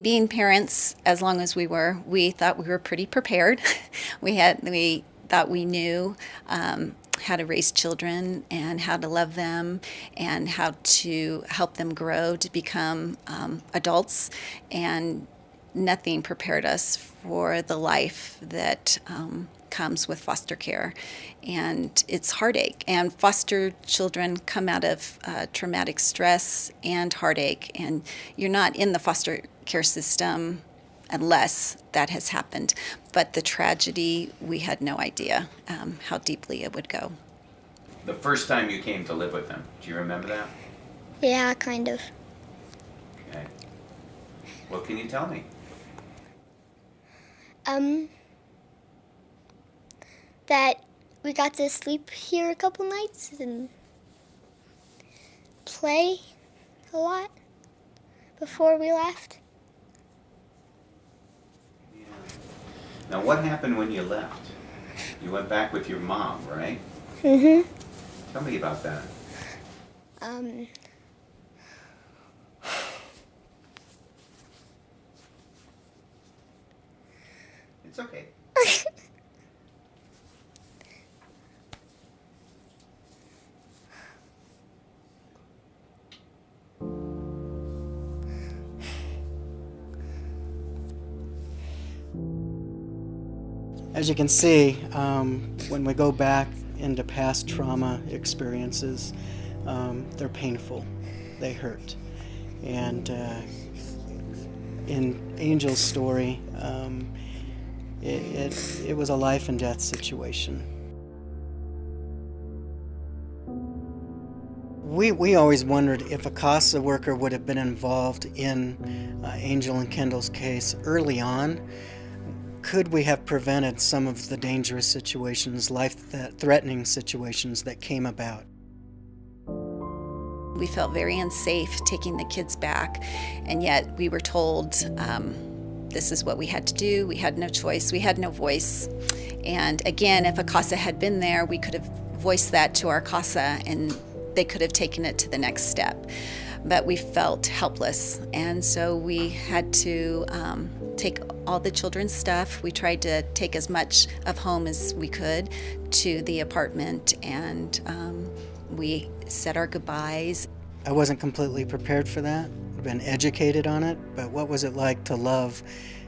Being parents, as long as we were, we thought we were pretty prepared. We thought we knew how to raise children and how to love them and how to help them grow to become adults, and nothing prepared us for the life that comes with foster care. And it's heartache. And foster children come out of traumatic stress and heartache, and you're not in the foster care system unless that has happened. But the tragedy, we had no idea how deeply it would go. The first time you came to live with them, do you remember that? Yeah, kind of. Okay. What can you tell me? That we got to sleep here a couple nights and play a lot before we left. Yeah. Now, what happened when you left? You went back with your mom, right? Mm-hmm. Tell me about that. It's okay. As you can see, when we go back into past trauma experiences, they're painful, they hurt. And in Angel's story, it was a life and death situation. We always wondered if a CASA worker would have been involved in Angel and Kendall's case early on. Could we have prevented some of the dangerous situations, life-threatening situations that came about? We felt very unsafe taking the kids back, and yet we were told this is what we had to do. We had no choice. We had no voice. And again, if a CASA had been there, we could have voiced that to our CASA, and they could have taken it to the next step. But we felt helpless, and so we had to take all the children's stuff. We tried to take as much of home as we could to the apartment, and we said our goodbyes. I wasn't completely prepared for that. I've been educated on it, but what was it like to love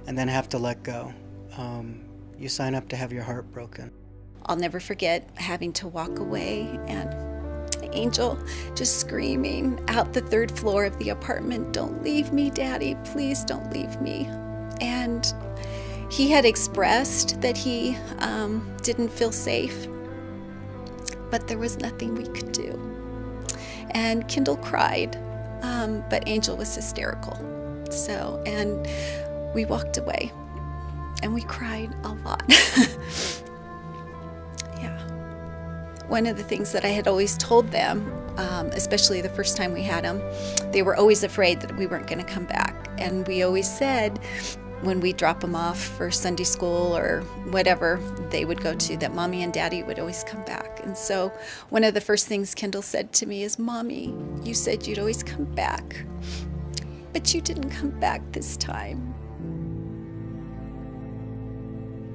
and then have to let go? You sign up to have your heart broken. I'll never forget having to walk away and Angel just screaming out the third floor of the apartment, "Don't leave me, Daddy, please don't leave me." And he had expressed that he didn't feel safe, but there was nothing we could do. And Kendall cried, but Angel was hysterical. And we walked away, and we cried a lot. Yeah. One of the things that I had always told them, especially the first time we had them, they were always afraid that we weren't going to come back. And we always said, when we drop them off for Sunday school or whatever they would go to, that Mommy and Daddy would always come back. And so one of the first things Kendall said to me is, "Mommy, you said you'd always come back, but you didn't come back this time."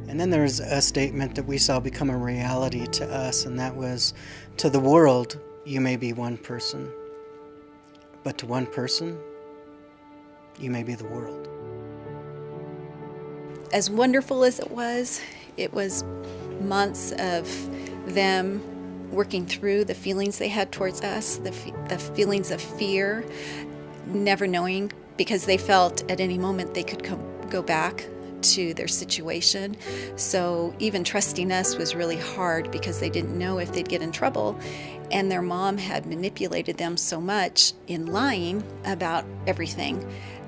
And then there's a statement that we saw become a reality to us, and that was, to the world, you may be one person, but to one person, you may be the world. As wonderful as it was months of them working through the feelings they had towards us, the feelings of fear, never knowing, because they felt at any moment they could go back to their situation. So even trusting us was really hard because they didn't know if they'd get in trouble. And their mom had manipulated them so much in lying about everything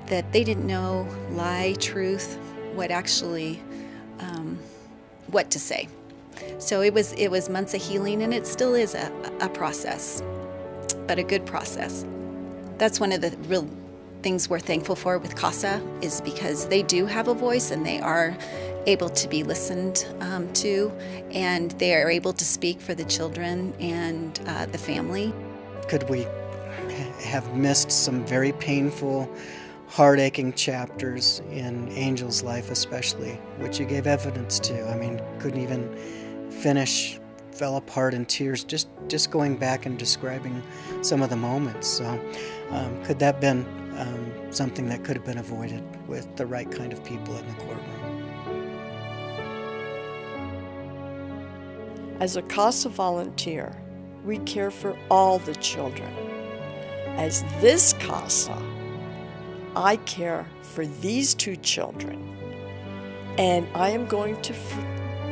that they didn't know lie, truth, what actually, what to say. So it was months of healing, and it still is a process, but a good process. That's one of the real things we're thankful for with CASA, is because they do have a voice and they are able to be listened to, and they are able to speak for the children and the family. Could we have missed some very painful, heart-aching chapters in Angel's life especially, which you gave evidence to. I mean, couldn't even finish, fell apart in tears, just going back and describing some of the moments. So could that have been something that could have been avoided with the right kind of people in the courtroom? As a CASA volunteer, we care for all the children. As this CASA, I care for these two children. And I am going to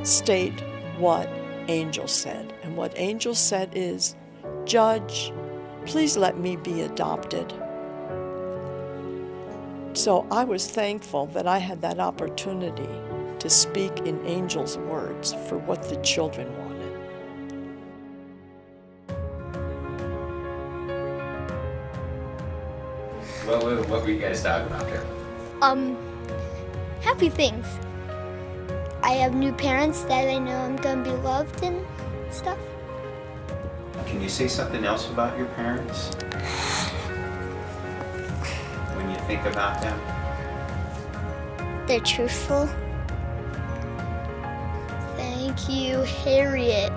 state what Angel said. And what Angel said is, "Judge, please let me be adopted." So I was thankful that I had that opportunity to speak in Angel's words for what the children wanted. What were you guys talking about there? Happy things. I have new parents that I know I'm gonna be loved and stuff. Can you say something else about your parents? When you think about them? They're truthful. Thank you, Harriet.